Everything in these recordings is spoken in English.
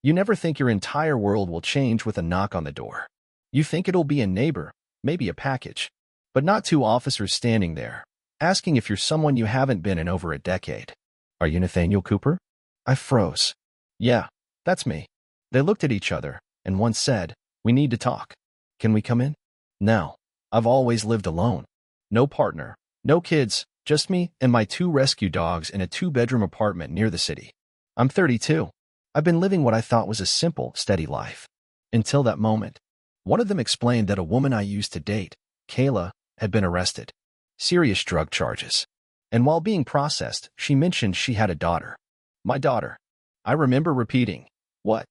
You never think your entire world will change with a knock on the door. You think it'll be a neighbor, maybe a package, but not two officers standing there, asking if you're someone you haven't been in over a decade. Are you Nathaniel Cooper? I froze. Yeah, that's me. They looked at each other, and one said, "We need to talk. Can we come in?" No. I've always lived alone. No partner, no kids, just me and my two rescue dogs in a two-bedroom apartment near the city. I'm 32. I've been living what I thought was a simple, steady life. Until that moment. One of them explained that a woman I used to date, Kayla, had been arrested. Serious drug charges. And while being processed, she mentioned she had a daughter. My daughter. I remember repeating, "What?"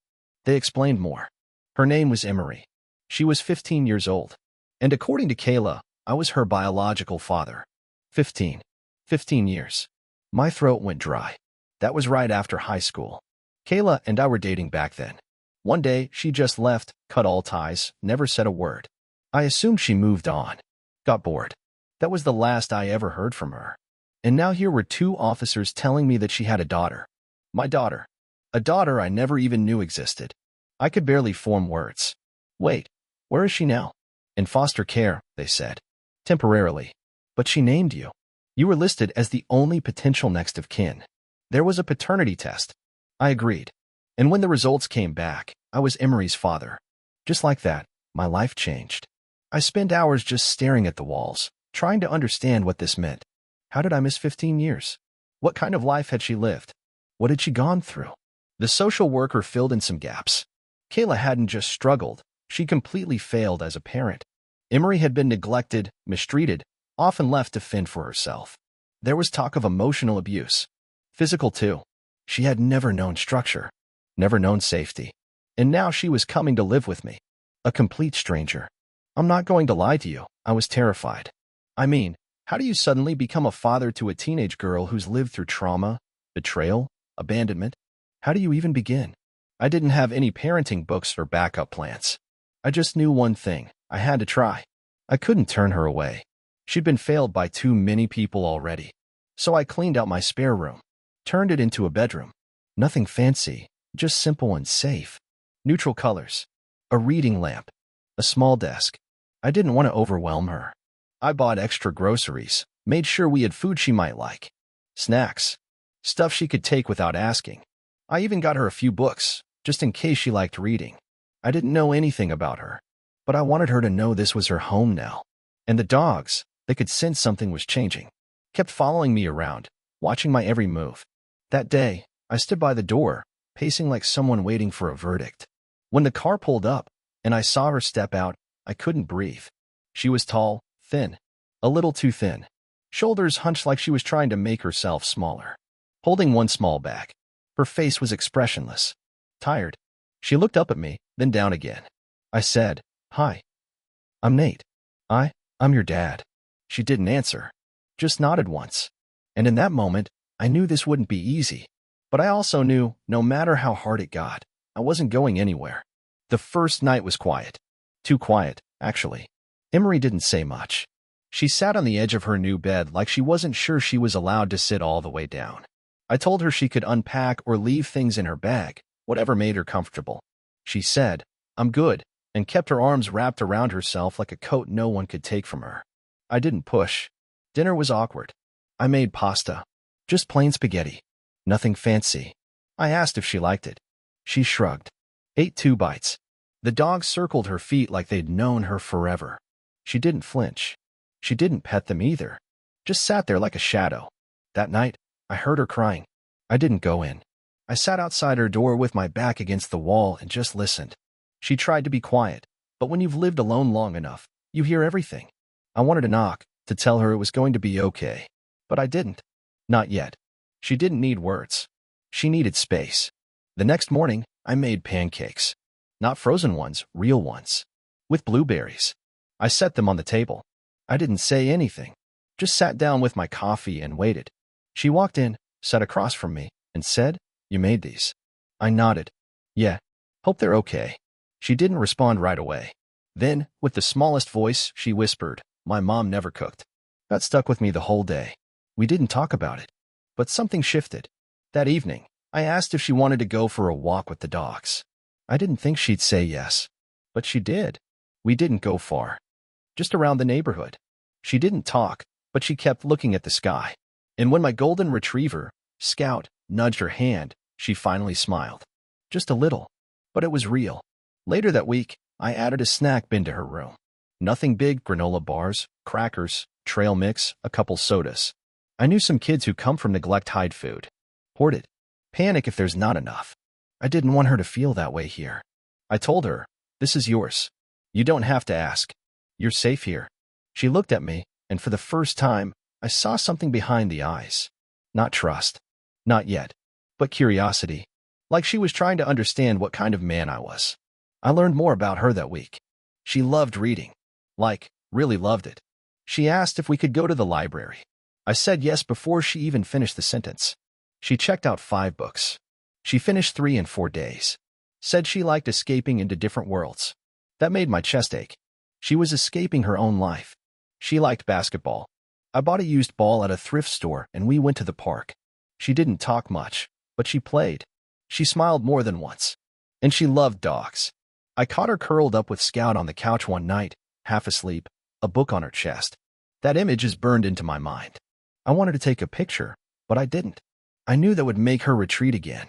They explained more. Her name was Emery. She was 15 years old. And according to Kayla, I was her biological father. 15. 15 years. My throat went dry. That was right after high school. Kayla and I were dating back then. One day, she just left, cut all ties, never said a word. I assumed she moved on. Got bored. That was the last I ever heard from her. And now here were two officers telling me that she had a daughter. My daughter. A daughter I never even knew existed. I could barely form words. Wait, where is she now? In foster care, they said. Temporarily. But she named you. You were listed as the only potential next of kin. There was a paternity test. I agreed. And when the results came back, I was Emery's father. Just like that, my life changed. I spent hours just staring at the walls, trying to understand what this meant. How did I miss 15 years? What kind of life had she lived? What had she gone through? The social worker filled in some gaps. Kayla hadn't just struggled, she completely failed as a parent. Emery had been neglected, mistreated, often left to fend for herself. There was talk of emotional abuse. Physical too. She had never known structure, never known safety. And now she was coming to live with me. A complete stranger. I'm not going to lie to you, I was terrified. I mean, how do you suddenly become a father to a teenage girl who's lived through trauma, betrayal, abandonment? How do you even begin? I didn't have any parenting books or backup plans. I just knew one thing, I had to try. I couldn't turn her away. She'd been failed by too many people already. So I cleaned out my spare room, turned it into a bedroom. Nothing fancy, just simple and safe. Neutral colors. A reading lamp. A small desk. I didn't want to overwhelm her. I bought extra groceries, made sure we had food she might like. Snacks. Stuff she could take without asking. I even got her a few books, just in case she liked reading. I didn't know anything about her, but I wanted her to know this was her home now. And the dogs, they could sense something was changing. Kept following me around, watching my every move. That day, I stood by the door, pacing like someone waiting for a verdict. When the car pulled up, and I saw her step out, I couldn't breathe. She was tall, thin. A little too thin. Shoulders hunched like she was trying to make herself smaller. Holding one small bag. Her face was expressionless. Tired. She looked up at me, then down again. I said, "Hi. I'm Nate. I'm your dad." She didn't answer. Just nodded once. And in that moment, I knew this wouldn't be easy. But I also knew, no matter how hard it got, I wasn't going anywhere. The first night was quiet. Too quiet, actually. Emery didn't say much. She sat on the edge of her new bed like she wasn't sure she was allowed to sit all the way down. I told her she could unpack or leave things in her bag, whatever made her comfortable. She said, "I'm good," and kept her arms wrapped around herself like a coat no one could take from her. I didn't push. Dinner was awkward. I made pasta. Just plain spaghetti. Nothing fancy. I asked if she liked it. She shrugged. Ate 2 bites. The dogs circled her feet like they'd known her forever. She didn't flinch. She didn't pet them either. Just sat there like a shadow. That night, I heard her crying. I didn't go in. I sat outside her door with my back against the wall and just listened. She tried to be quiet, but when you've lived alone long enough, you hear everything. I wanted to knock, to tell her it was going to be okay. But I didn't. Not yet. She didn't need words. She needed space. The next morning, I made pancakes. Not frozen ones, real ones. With blueberries. I set them on the table. I didn't say anything. Just sat down with my coffee and waited. She walked in, sat across from me, and said, "You made these." I nodded. "Yeah. Hope they're okay." She didn't respond right away. Then, with the smallest voice, she whispered, "My mom never cooked." That stuck with me the whole day. We didn't talk about it. But something shifted. That evening, I asked if she wanted to go for a walk with the dogs. I didn't think she'd say yes, but she did. We didn't go far, just around the neighborhood. She didn't talk, but she kept looking at the sky. And when my golden retriever, Scout, nudged her hand, she finally smiled. Just a little, but it was real. Later that week, I added a snack bin to her room. Nothing big: granola bars, crackers, trail mix, a couple sodas. I knew some kids who come from neglect hide food. Hoard it. Panic if there's not enough. I didn't want her to feel that way here. I told her, "This is yours. You don't have to ask. You're safe here." She looked at me, and for the first time, I saw something behind the eyes. Not trust. Not yet. But curiosity. Like she was trying to understand what kind of man I was. I learned more about her that week. She loved reading. Like, really loved it. She asked if we could go to the library. I said yes before she even finished the sentence. She checked out 5 books. She finished 3 in 4 days. Said she liked escaping into different worlds. That made my chest ache. She was escaping her own life. She liked basketball. I bought a used ball at a thrift store and we went to the park. She didn't talk much, but she played. She smiled more than once. And she loved dogs. I caught her curled up with Scout on the couch one night, half asleep, a book on her chest. That image is burned into my mind. I wanted to take a picture, but I didn't. I knew that would make her retreat again.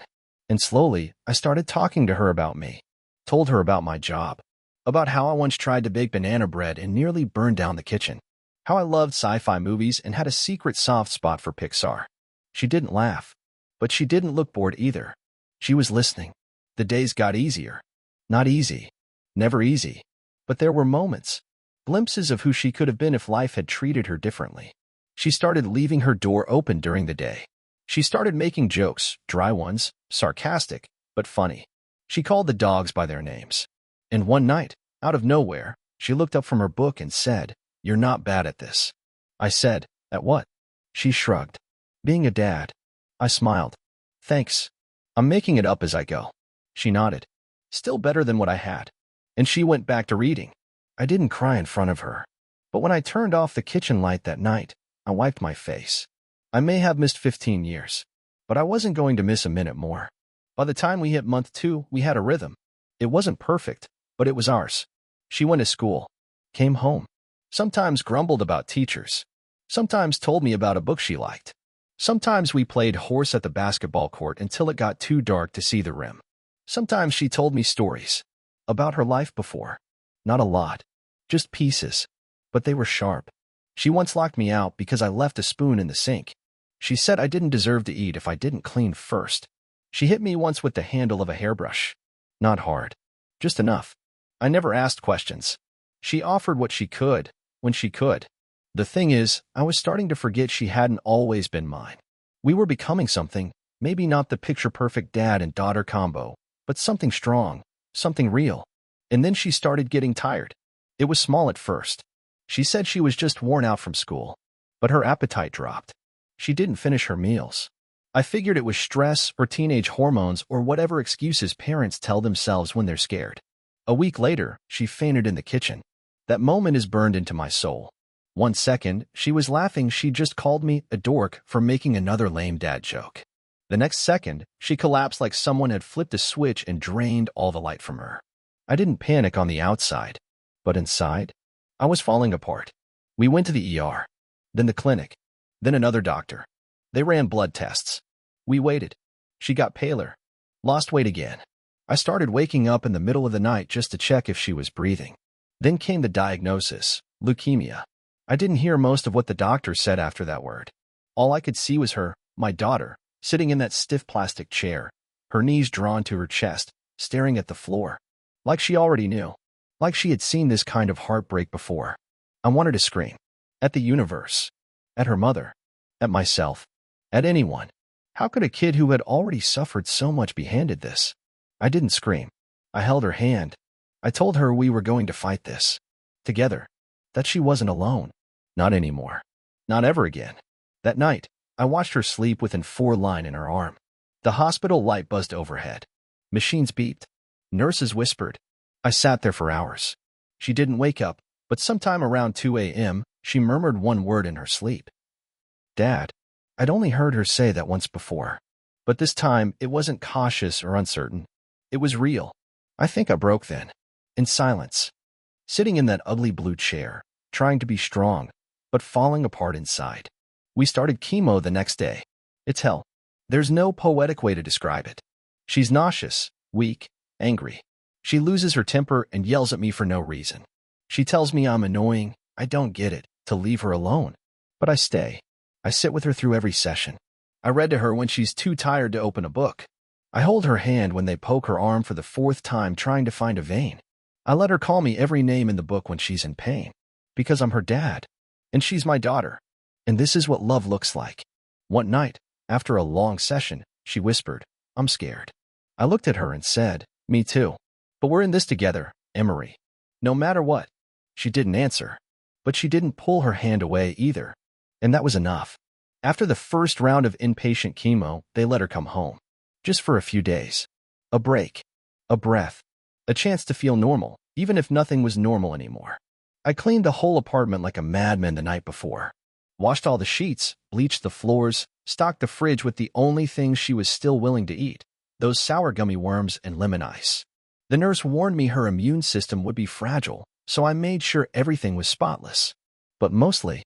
And slowly, I started talking to her about me. Told her about my job. About how I once tried to bake banana bread and nearly burned down the kitchen. How I loved sci-fi movies and had a secret soft spot for Pixar. She didn't laugh. But she didn't look bored either. She was listening. The days got easier. Not easy. Never easy. But there were moments. Glimpses of who she could have been if life had treated her differently. She started leaving her door open during the day. She started making jokes, dry ones, sarcastic, but funny. She called the dogs by their names. And one night, out of nowhere, she looked up from her book and said, "You're not bad at this." I said, "At what?" She shrugged. "Being a dad." I smiled. "Thanks. I'm making it up as I go." She nodded. "Still better than what I had." And she went back to reading. I didn't cry in front of her. But when I turned off the kitchen light that night, I wiped my face. I may have missed 15 years, but I wasn't going to miss a minute more. By the time we hit month 2, we had a rhythm. It wasn't perfect, but it was ours. She went to school, came home, sometimes grumbled about teachers, sometimes told me about a book she liked. Sometimes we played horse at the basketball court until it got too dark to see the rim. Sometimes she told me stories about her life before. Not a lot, just pieces, but they were sharp. She once locked me out because I left a spoon in the sink. She said I didn't deserve to eat if I didn't clean first. She hit me once with the handle of a hairbrush. Not hard, just enough. I never asked questions. She offered what she could, when she could. The thing is, I was starting to forget she hadn't always been mine. We were becoming something, maybe not the picture-perfect dad and daughter combo, but something strong, something real. And then she started getting tired. It was small at first. She said she was just worn out from school, but her appetite dropped. She didn't finish her meals. I figured it was stress or teenage hormones or whatever excuses parents tell themselves when they're scared. A week later, she fainted in the kitchen. That moment is burned into my soul. 1 second, she was laughing. She just called me a dork for making another lame dad joke. The next second, she collapsed like someone had flipped a switch and drained all the light from her. I didn't panic on the outside, but inside, I was falling apart. We went to the ER, then the clinic, then another doctor. They ran blood tests. We waited. She got paler, lost weight again. I started waking up in the middle of the night just to check if she was breathing. Then came the diagnosis, leukemia. I didn't hear most of what the doctor said after that word. All I could see was her, my daughter, sitting in that stiff plastic chair, her knees drawn to her chest, staring at the floor. Like she already knew. Like she had seen this kind of heartbreak before. I wanted to scream. At the universe. At her mother. At myself. At anyone. How could a kid who had already suffered so much be handed this? I didn't scream. I held her hand. I told her we were going to fight this. Together. That she wasn't alone. Not anymore. Not ever again. That night, I watched her sleep within 4 lines in her arm. The hospital light buzzed overhead. Machines beeped. Nurses whispered. I sat there for hours. She didn't wake up, but sometime around 2 a.m., she murmured one word in her sleep. Dad. I'd only heard her say that once before. But this time, it wasn't cautious or uncertain. It was real. I think I broke then. In silence. Sitting in that ugly blue chair, trying to be strong, but falling apart inside. We started chemo the next day. It's hell. There's no poetic way to describe it. She's nauseous, weak, angry. She loses her temper and yells at me for no reason. She tells me I'm annoying, I don't get it, to leave her alone. But I stay. I sit with her through every session. I read to her when she's too tired to open a book. I hold her hand when they poke her arm for the 4th time trying to find a vein. I let her call me every name in the book when she's in pain. Because I'm her dad. And she's my daughter. And this is what love looks like. One night, after a long session, she whispered, "I'm scared." I looked at her and said, "Me too. But we're in this together, Emery. No matter what." She didn't answer. But she didn't pull her hand away either. And that was enough. After the first round of inpatient chemo, they let her come home. Just for a few days. A break. A breath. A chance to feel normal, even if nothing was normal anymore. I cleaned the whole apartment like a madman the night before. Washed all the sheets, bleached the floors, stocked the fridge with the only things she was still willing to eat, those sour gummy worms and lemon ice. The nurse warned me her immune system would be fragile, so I made sure everything was spotless. But mostly,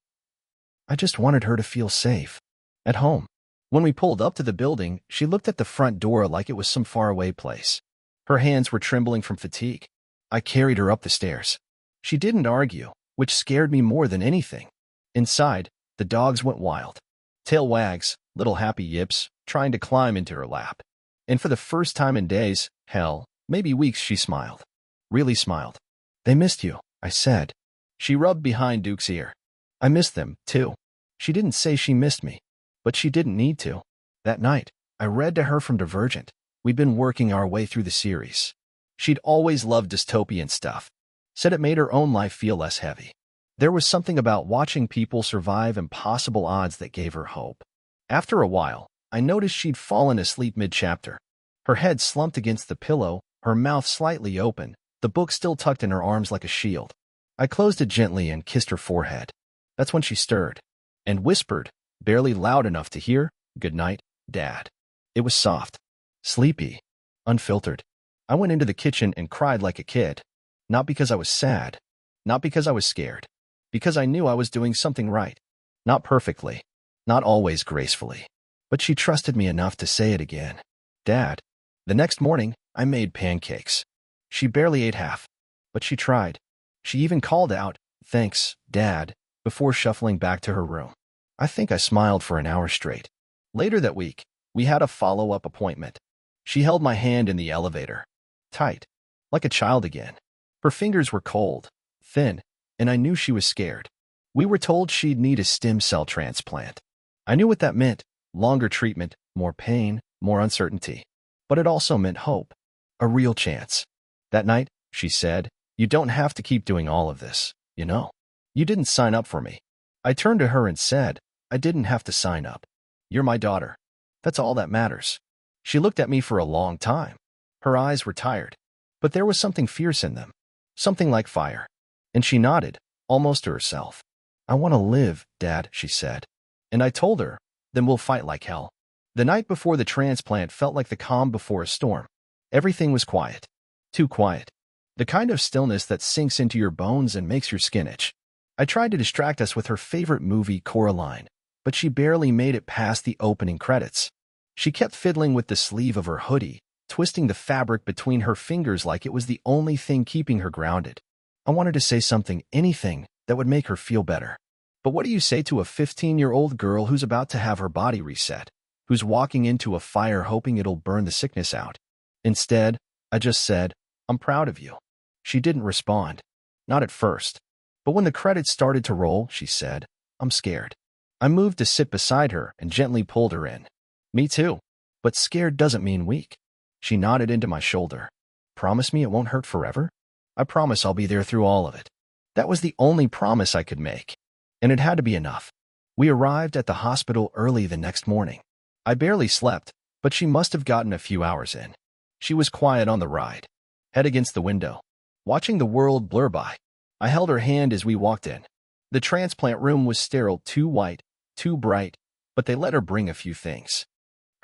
I just wanted her to feel safe. At home. When we pulled up to the building, she looked at the front door like it was some faraway place. Her hands were trembling from fatigue. I carried her up the stairs. She didn't argue, which scared me more than anything. Inside, the dogs went wild. Tail wags, little happy yips, trying to climb into her lap. And for the first time in days, hell, maybe weeks, she smiled. Really smiled. "They missed you," I said. She rubbed behind Duke's ear. "I missed them, too." She didn't say she missed me, but she didn't need to. That night, I read to her from Divergent. We'd been working our way through the series. She'd always loved dystopian stuff. Said it made her own life feel less heavy. There was something about watching people survive impossible odds that gave her hope. After a while, I noticed she'd fallen asleep mid-chapter. Her head slumped against the pillow, her mouth slightly open, the book still tucked in her arms like a shield. I closed it gently and kissed her forehead. That's when she stirred and whispered, barely loud enough to hear, "Good night, Dad." It was soft, sleepy, unfiltered. I went into the kitchen and cried like a kid. Not because I was sad, not because I was scared, because I knew I was doing something right. Not perfectly, not always gracefully, but she trusted me enough to say it again. "Dad." The next morning, I made pancakes. She barely ate half, but she tried. She even called out, "Thanks, Dad," before shuffling back to her room. I think I smiled for an hour straight. Later that week, we had a follow-up appointment. She held my hand in the elevator. Tight. Like a child again. Her fingers were cold, thin, and I knew she was scared. We were told she'd need a stem cell transplant. I knew what that meant. Longer treatment, more pain, more uncertainty. But it also meant hope. A real chance. That night, she said, "You don't have to keep doing all of this, you know. You didn't sign up for me." I turned to her and said, "I didn't have to sign up. You're my daughter. That's all that matters." She looked at me for a long time. Her eyes were tired, but there was something fierce in them. Something like fire. And she nodded, almost to herself. "I want to live, Dad," she said. And I told her, "Then we'll fight like hell." The night before the transplant felt like the calm before a storm. Everything was quiet. Too quiet. The kind of stillness that sinks into your bones and makes your skin itch. I tried to distract us with her favorite movie, Coraline, but she barely made it past the opening credits. She kept fiddling with the sleeve of her hoodie, twisting the fabric between her fingers like it was the only thing keeping her grounded. I wanted to say something, anything, that would make her feel better. But what do you say to a 15-year-old girl who's about to have her body reset, who's walking into a fire hoping it'll burn the sickness out? Instead, I just said, "I'm proud of you." She didn't respond. Not at first. But when the credits started to roll, she said, "I'm scared." I moved to sit beside her and gently pulled her in. "Me too. But scared doesn't mean weak." She nodded into my shoulder. "Promise me it won't hurt forever?" "I promise I'll be there through all of it." That was the only promise I could make. And it had to be enough. We arrived at the hospital early the next morning. I barely slept, but she must have gotten a few hours in. She was quiet on the ride, head against the window, watching the world blur by. I held her hand as we walked in. The transplant room was sterile, too white, too bright, but they let her bring a few things.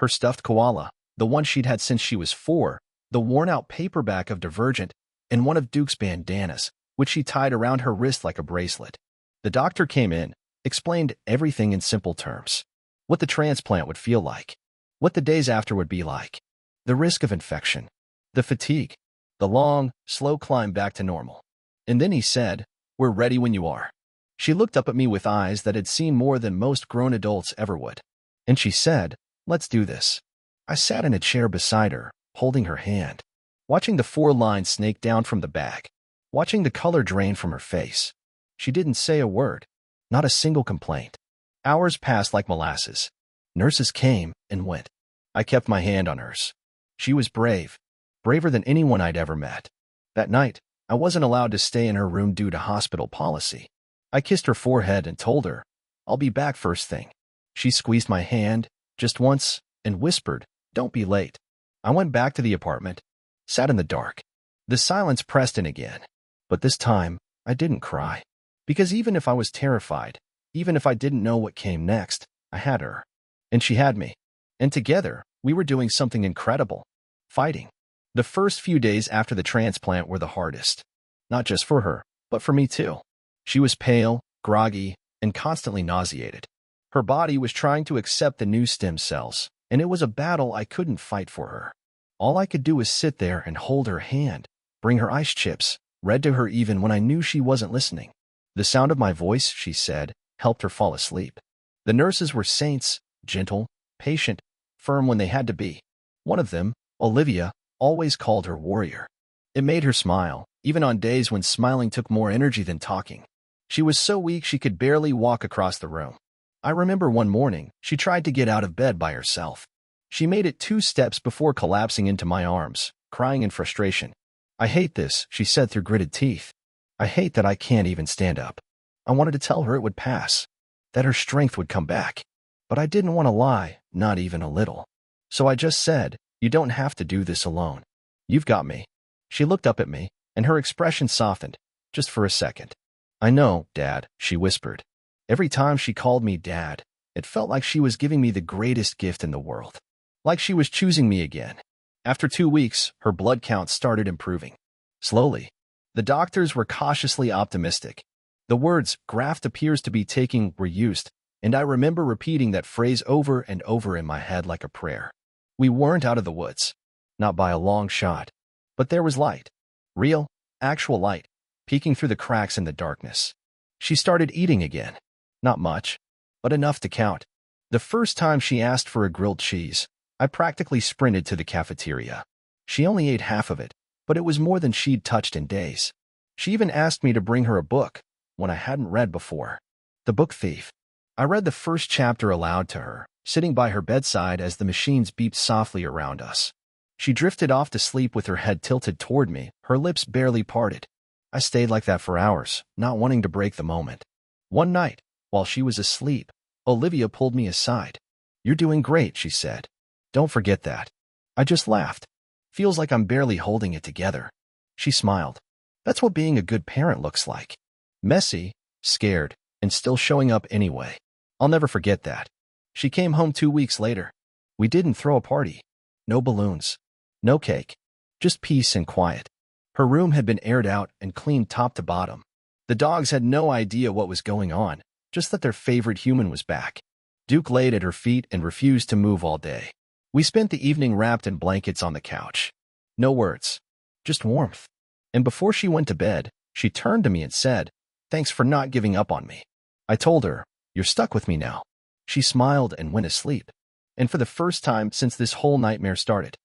Her stuffed koala, the one she'd had since she was 4, the worn-out paperback of Divergent, and one of Duke's bandanas, which she tied around her wrist like a bracelet. The doctor came in, explained everything in simple terms. What the transplant would feel like. What the days after would be like. The risk of infection. The fatigue. The long, slow climb back to normal. And then he said, "We're ready when you are." She looked up at me with eyes that had seen more than most grown adults ever would. And she said, "Let's do this." I sat in a chair beside her, holding her hand, watching the 4 lines snake down from the bag, watching the color drain from her face. She didn't say a word, not a single complaint. Hours passed like molasses. Nurses came and went. I kept my hand on hers. She was brave, braver than anyone I'd ever met. That night, I wasn't allowed to stay in her room due to hospital policy. I kissed her forehead and told her, "I'll be back first thing." She squeezed my hand, just once, and whispered, "Don't be late." I went back to the apartment, sat in the dark. The silence pressed in again. But this time, I didn't cry. Because even if I was terrified, even if I didn't know what came next, I had her. And she had me. And together, we were doing something incredible. Fighting. The first few days after the transplant were the hardest. Not just for her, but for me too. She was pale, groggy, and constantly nauseated. Her body was trying to accept the new stem cells, and it was a battle I couldn't fight for her. All I could do was sit there and hold her hand, bring her ice chips, read to her even when I knew she wasn't listening. The sound of my voice, she said, helped her fall asleep. The nurses were saints, gentle, patient, firm when they had to be. One of them, Olivia, always called her warrior. It made her smile, even on days when smiling took more energy than talking. She was so weak she could barely walk across the room. I remember one morning, she tried to get out of bed by herself. She made it 2 steps before collapsing into my arms, crying in frustration. "I hate this," she said through gritted teeth. "I hate that I can't even stand up." I wanted to tell her it would pass, that her strength would come back. But I didn't want to lie, not even a little. So I just said, "You don't have to do this alone. You've got me." She looked up at me, and her expression softened, just for a second. "I know, Dad," she whispered. Every time she called me Dad, it felt like she was giving me the greatest gift in the world. Like she was choosing me again. After 2 weeks, her blood count started improving. Slowly. The doctors were cautiously optimistic. The words, "graft appears to be taking," were used, and I remember repeating that phrase over and over in my head like a prayer. We weren't out of the woods. Not by a long shot. But there was light. Real, actual light, peeking through the cracks in the darkness. She started eating again. Not much, but enough to count. The first time she asked for a grilled cheese, I practically sprinted to the cafeteria. She only ate half of it, but it was more than she'd touched in days. She even asked me to bring her a book, one I hadn't read before. The Book Thief. I read the first chapter aloud to her, sitting by her bedside as the machines beeped softly around us. She drifted off to sleep with her head tilted toward me, her lips barely parted. I stayed like that for hours, not wanting to break the moment. One night, while she was asleep, Olivia pulled me aside. "You're doing great," she said. "Don't forget that." I just laughed. "Feels like I'm barely holding it together." She smiled. "That's what being a good parent looks like. Messy, scared, and still showing up anyway. I'll never forget that." She came home 2 weeks later. We didn't throw a party. No balloons. No cake. Just peace and quiet. Her room had been aired out and cleaned top to bottom. The dogs had no idea what was going on, just that their favorite human was back. Duke laid at her feet and refused to move all day. We spent the evening wrapped in blankets on the couch. No words. Just warmth. And before she went to bed, she turned to me and said, "Thanks for not giving up on me." I told her, "You're stuck with me now." She smiled and went asleep. And for the first time since this whole nightmare started,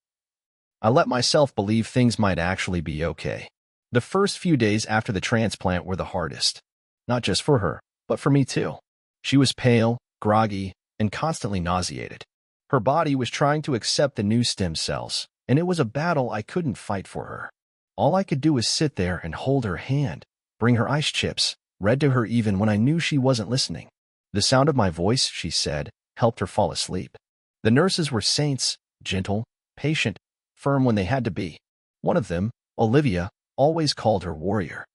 I let myself believe things might actually be okay. The first few days after the transplant were the hardest. Not just for her, but for me too. She was pale, groggy, and constantly nauseated. Her body was trying to accept the new stem cells, and it was a battle I couldn't fight for her. All I could do was sit there and hold her hand, bring her ice chips, read to her even when I knew she wasn't listening. The sound of my voice, she said, helped her fall asleep. The nurses were saints, gentle, patient, firm when they had to be. One of them, Olivia, always called her warrior.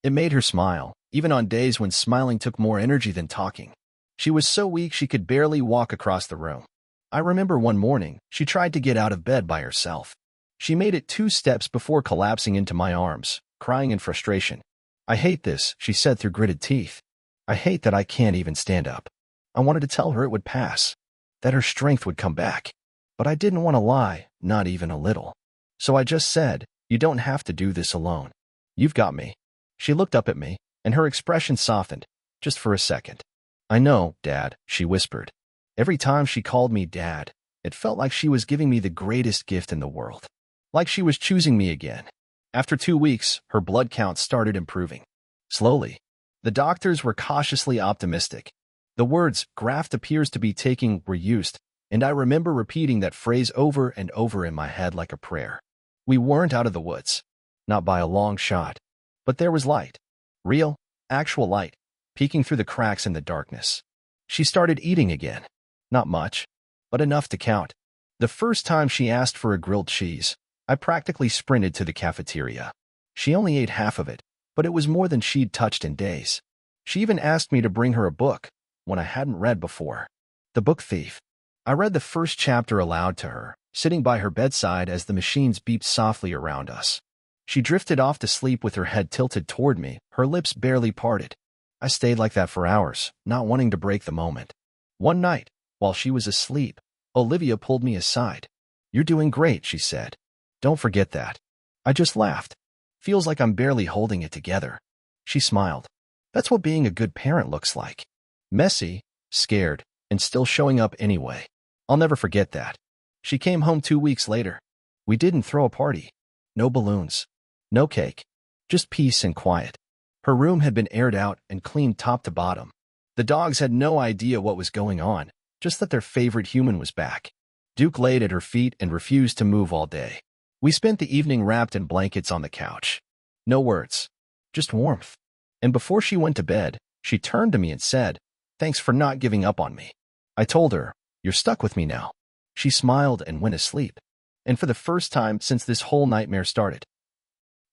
It made her smile, even on days when smiling took more energy than talking. She was so weak she could barely walk across the room. I remember one morning, she tried to get out of bed by herself. She made it 2 steps before collapsing into my arms, crying in frustration. "I hate this," she said through gritted teeth. "I hate that I can't even stand up." I wanted to tell her it would pass, that her strength would come back. But I didn't want to lie, not even a little. So I just said, "You don't have to do this alone. You've got me." She looked up at me, and her expression softened, just for a second. "I know, Dad," she whispered. Every time she called me Dad, it felt like she was giving me the greatest gift in the world. Like she was choosing me again. After 2 weeks, her blood count started improving. Slowly. The doctors were cautiously optimistic. The words, "graft appears to be taking," were used, and I remember repeating that phrase over and over in my head like a prayer. We weren't out of the woods. Not by a long shot. But there was light. Real, actual light, peeking through the cracks in the darkness. She started eating again. Not much, but enough to count. The first time she asked for a grilled cheese, I practically sprinted to the cafeteria. She only ate half of it, but it was more than she'd touched in days. She even asked me to bring her a book, one I hadn't read before. The Book Thief. I read the first chapter aloud to her, sitting by her bedside as the machines beeped softly around us. She drifted off to sleep with her head tilted toward me, her lips barely parted. I stayed like that for hours, not wanting to break the moment. One night, while she was asleep, Olivia pulled me aside. "You're doing great," she said. "Don't forget that." I just laughed. "Feels like I'm barely holding it together." She smiled. "That's what being a good parent looks like. Messy, scared, and still showing up anyway." I'll never forget that. She came home 2 weeks later. We didn't throw a party. No balloons. No cake. Just peace and quiet. Her room had been aired out and cleaned top to bottom. The dogs had no idea what was going on, just that their favorite human was back. Duke laid at her feet and refused to move all day. We spent the evening wrapped in blankets on the couch. No words. Just warmth. And before she went to bed, she turned to me and said, "Thanks for not giving up on me." I told her, "You're stuck with me now." She smiled and went asleep. And for the first time since this whole nightmare started,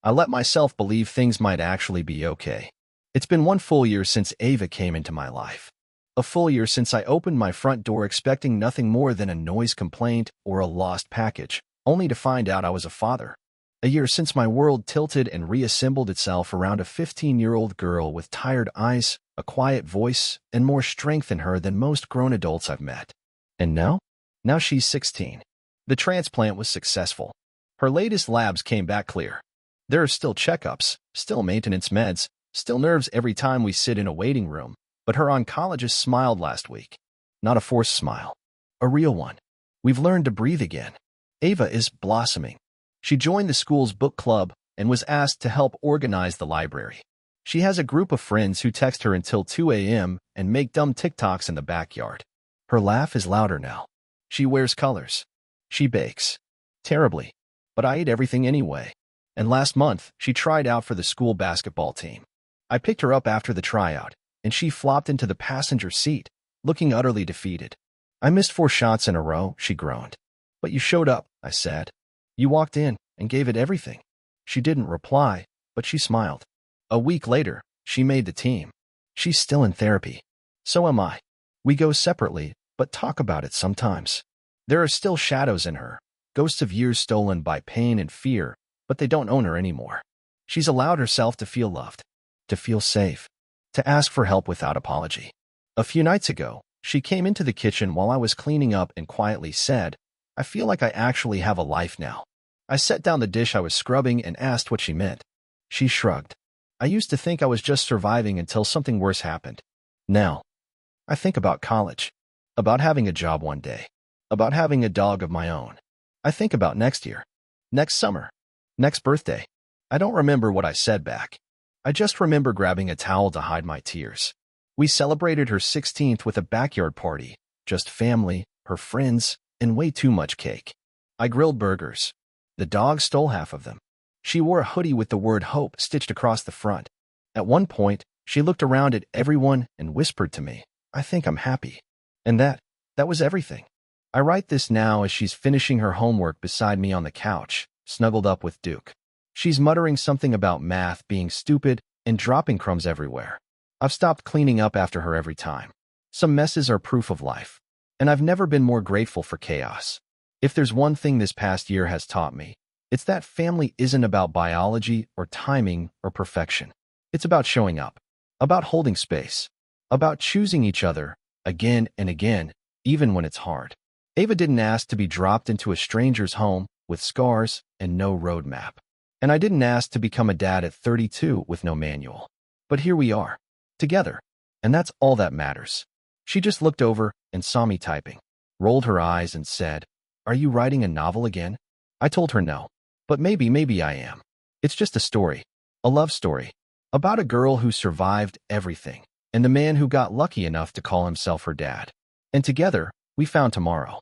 I let myself believe things might actually be okay. It's been 1 full year since Ava came into my life. A full year since I opened my front door expecting nothing more than a noise complaint or a lost package, only to find out I was a father. A year since my world tilted and reassembled itself around a 15-year-old girl with tired eyes, a quiet voice, and more strength in her than most grown adults I've met. And now? Now she's 16. The transplant was successful. Her latest labs came back clear. There are still checkups, still maintenance meds, still nerves every time we sit in a waiting room, but her oncologist smiled last week. Not a forced smile. A real one. We've learned to breathe again. Ava is blossoming. She joined the school's book club and was asked to help organize the library. She has a group of friends who text her until 2 a.m. and make dumb TikToks in the backyard. Her laugh is louder now. She wears colors. She bakes. Terribly. But I ate everything anyway. And last month, she tried out for the school basketball team. I picked her up after the tryout, and she flopped into the passenger seat, looking utterly defeated. "I missed 4 shots in a row," she groaned. "But you showed up," I said. "You walked in and gave it everything." She didn't reply, but she smiled. A week later, she made the team. She's still in therapy. So am I. We go separately, but talk about it sometimes. There are still shadows in her, ghosts of years stolen by pain and fear, but they don't own her anymore. She's allowed herself to feel loved, to feel safe, to ask for help without apology. A few nights ago, she came into the kitchen while I was cleaning up and quietly said, "I feel like I actually have a life now." I set down the dish I was scrubbing and asked what she meant. She shrugged. "I used to think I was just surviving until something worse happened. Now, I think about college, about having a job one day, about having a dog of my own. I think about next year, next summer, next birthday." I don't remember what I said back. I just remember grabbing a towel to hide my tears. We celebrated her 16th with a backyard party, just family, her friends, and way too much cake. I grilled burgers. The dog stole half of them. She wore a hoodie with the word hope stitched across the front. At one point, she looked around at everyone and whispered to me, "I think I'm happy." And that was everything. I write this now as she's finishing her homework beside me on the couch, snuggled up with Duke. She's muttering something about math being stupid and dropping crumbs everywhere. I've stopped cleaning up after her every time. Some messes are proof of life. And I've never been more grateful for chaos. If there's one thing this past year has taught me, it's that family isn't about biology or timing or perfection. It's about showing up, about holding space, about choosing each other again and again, even when it's hard. Ava didn't ask to be dropped into a stranger's home with scars and no roadmap. And I didn't ask to become a dad at 32 with no manual. But here we are, together. And that's all that matters. She just looked over and saw me typing, rolled her eyes and said, "Are you writing a novel again?" I told her no. But maybe I am. It's just a story, a love story, about a girl who survived everything, and the man who got lucky enough to call himself her dad. And together, we found tomorrow.